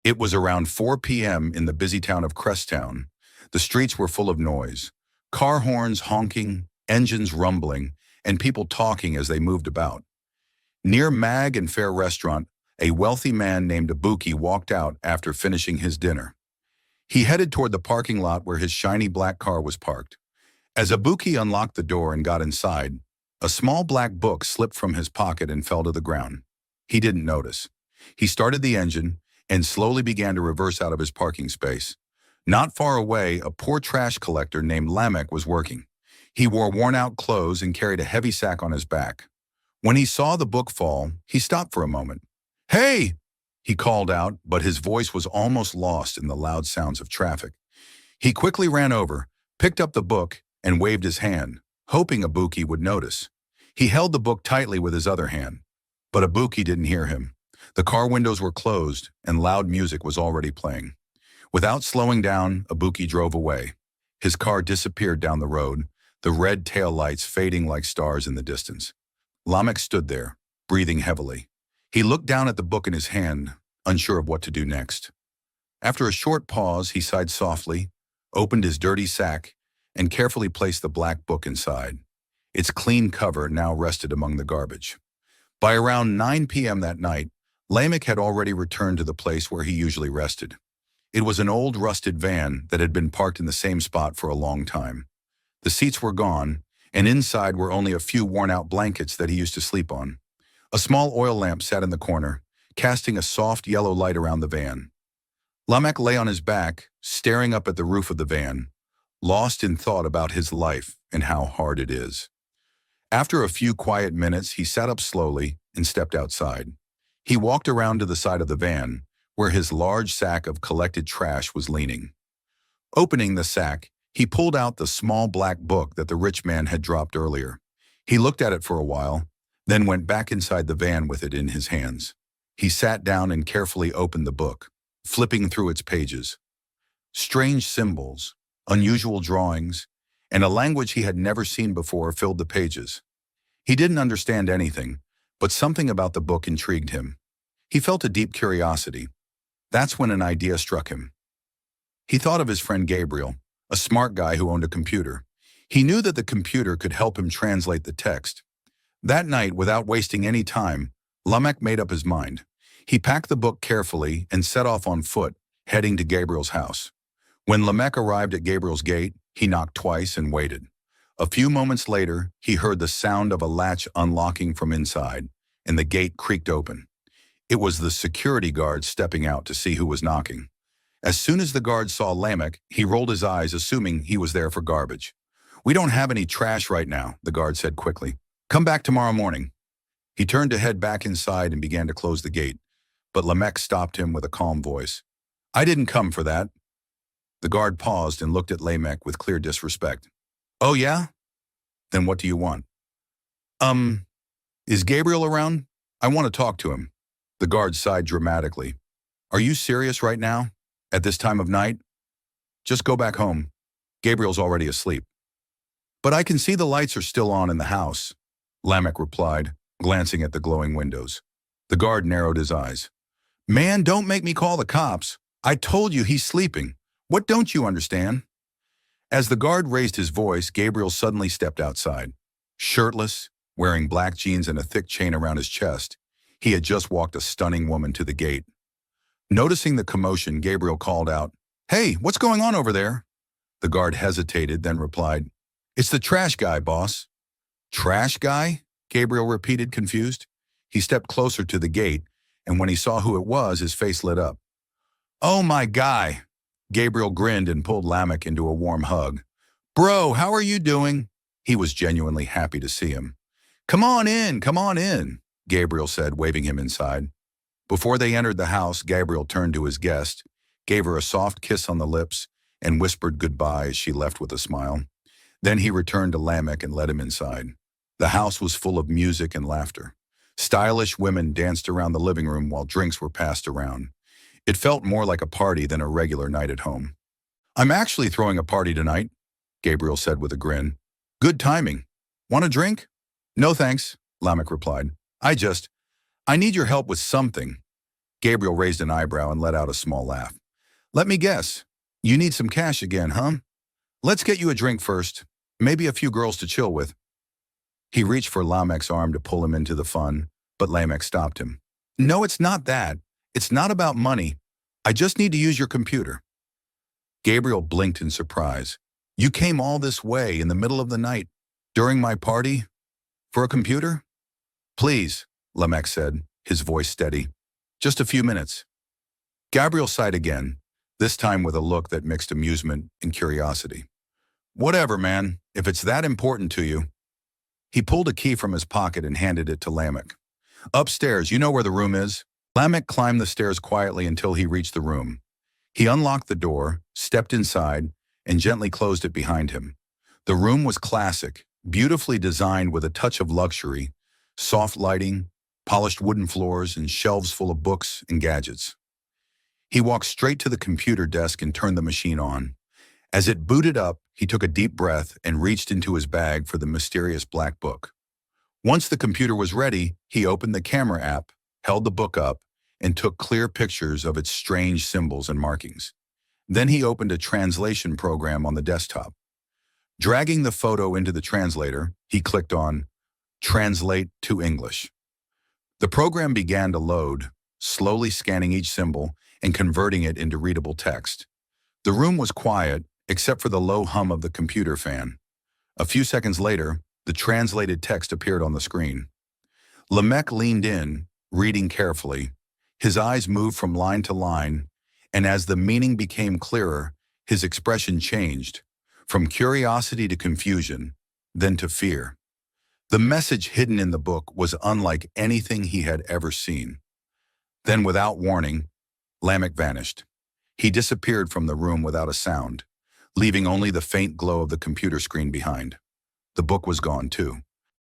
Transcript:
It was around 4 p.m. in the busy town of Krestown. The streets were full of noise. Car horns honking, engines rumbling, and people talking as they moved about. Near Mag and Fair Restaurant, a wealthy man named Abuki walked out after finishing his dinner. He headed toward the parking lot where his shiny black car was parked. As Abuki unlocked the door and got inside, a small black book slipped from his pocket and fell to the ground. He didn't notice. He started the engine and slowly began to reverse out of his parking space. Not far away, a poor trash collector named Lameck was working. He wore worn-out clothes and carried a heavy sack on his back. When he saw the book fall, he stopped for a moment. "Hey!" he called out, but his voice was almost lost in the loud sounds of traffic. He quickly ran over, picked up the book, and waved his hand, hoping Abuki would notice. He held the book tightly with his other hand, but Abuki didn't hear him. The car windows were closed, and loud music was already playing. Without slowing down, Abuki drove away. His car disappeared down the road, the red taillights fading like stars in the distance. Lameck stood there, breathing heavily. He looked down at the book in his hand, unsure of what to do next. After a short pause, he sighed softly, opened his dirty sack, and carefully placed the black book inside. Its clean cover now rested among the garbage. By around 9 p.m. that night, Lameck had already returned to the place where he usually rested. It was an old rusted van that had been parked in the same spot for a long time. The seats were gone, and inside were only a few worn-out blankets that he used to sleep on. A small oil lamp sat in the corner, casting a soft yellow light around the van. Lameck lay on his back, staring up at the roof of the van, lost in thought about his life and how hard it is. After a few quiet minutes, he sat up slowly and stepped outside. He walked around to the side of the van, where his large sack of collected trash was leaning. Opening the sack, he pulled out the small black book that the rich man had dropped earlier. He looked at it for a while, then went back inside the van with it in his hands. He sat down and carefully opened the book, flipping through its pages. Strange symbols, unusual drawings, and a language he had never seen before filled the pages. He didn't understand anything, but something about the book intrigued him. He felt a deep curiosity. That's when an idea struck him. He thought of his friend Gabriel, a smart guy who owned a computer. He knew that the computer could help him translate the text. That night, without wasting any time, Lameck made up his mind. He packed the book carefully and set off on foot, heading to Gabriel's house. When Lameck arrived at Gabriel's gate, he knocked twice and waited. A few moments later, he heard the sound of a latch unlocking from inside, and the gate creaked open. It was the security guard stepping out to see who was knocking. As soon as the guard saw Lameck, he rolled his eyes, assuming he was there for garbage. "We don't have any trash right now," the guard said quickly. "Come back tomorrow morning." He turned to head back inside and began to close the gate, but Lameck stopped him with a calm voice. "I didn't come for that." The guard paused and looked at Lameck with clear disrespect. "Oh yeah? Then what do you want?" Is Gabriel around? I want to talk to him." The guard sighed dramatically. "Are you serious right now? At this time of night? Just go back home. Gabriel's already asleep." "But I can see the lights are still on in the house," Lameck replied, glancing at the glowing windows. The guard narrowed his eyes. "Man, don't make me call the cops. I told you he's sleeping. What don't you understand?" As the guard raised his voice, Gabriel suddenly stepped outside. Shirtless, wearing black jeans and a thick chain around his chest, he had just walked a stunning woman to the gate. Noticing the commotion, Gabriel called out, "Hey, what's going on over there?" The guard hesitated, then replied, "It's the trash guy, boss." "Trash guy?" Gabriel repeated, confused. He stepped closer to the gate, and when he saw who it was, his face lit up. "Oh, my guy." Gabriel grinned and pulled Lameck into a warm hug. "Bro, how are you doing?" He was genuinely happy to see him. Come on in," Gabriel said, waving him inside. Before they entered the house, Gabriel turned to his guest, gave her a soft kiss on the lips, and whispered goodbye as she left with a smile. Then he returned to Lameck and led him inside. The house was full of music and laughter. Stylish women danced around the living room while drinks were passed around. It felt more like a party than a regular night at home. "I'm actually throwing a party tonight," Gabriel said with a grin. "Good timing. Want a drink?" "No thanks," Lameck replied. I need your help with something." Gabriel raised an eyebrow and let out a small laugh. Let me guess. You need some cash again, huh? Let's get you a drink first. Maybe a few girls to chill with. He reached for Lameck's arm to pull him into the fun, but Lameck stopped him. No, it's not that. It's not about money. I just need to use your computer. Gabriel blinked in surprise. You came all this way in the middle of the night, during my party, for a computer? Please, Lameck said, his voice steady. Just a few minutes. Gabriel sighed again, this time with a look that mixed amusement and curiosity. Whatever, man, if it's that important to you. He pulled a key from his pocket and handed it to Lameck. Upstairs, you know where the room is? Lameck climbed the stairs quietly until he reached the room. He unlocked the door, stepped inside, and gently closed it behind him. The room was classic, beautifully designed with a touch of luxury, soft lighting, polished wooden floors, and shelves full of books and gadgets. He walked straight to the computer desk and turned the machine on. As it booted up, he took a deep breath and reached into his bag for the mysterious black book. Once the computer was ready, he opened the camera app, held the book up, and took clear pictures of its strange symbols and markings. Then he opened a translation program on the desktop. Dragging the photo into the translator, he clicked on Translate to English. The program began to load, slowly scanning each symbol and converting it into readable text. The room was quiet, except for the low hum of the computer fan. A few seconds later, the translated text appeared on the screen. Lameck leaned in, reading carefully. His eyes moved from line to line, and as the meaning became clearer, his expression changed, from curiosity to confusion, then to fear. The message hidden in the book was unlike anything he had ever seen. Then, without warning, Lameck vanished. He disappeared from the room without a sound, leaving only the faint glow of the computer screen behind. The book was gone too.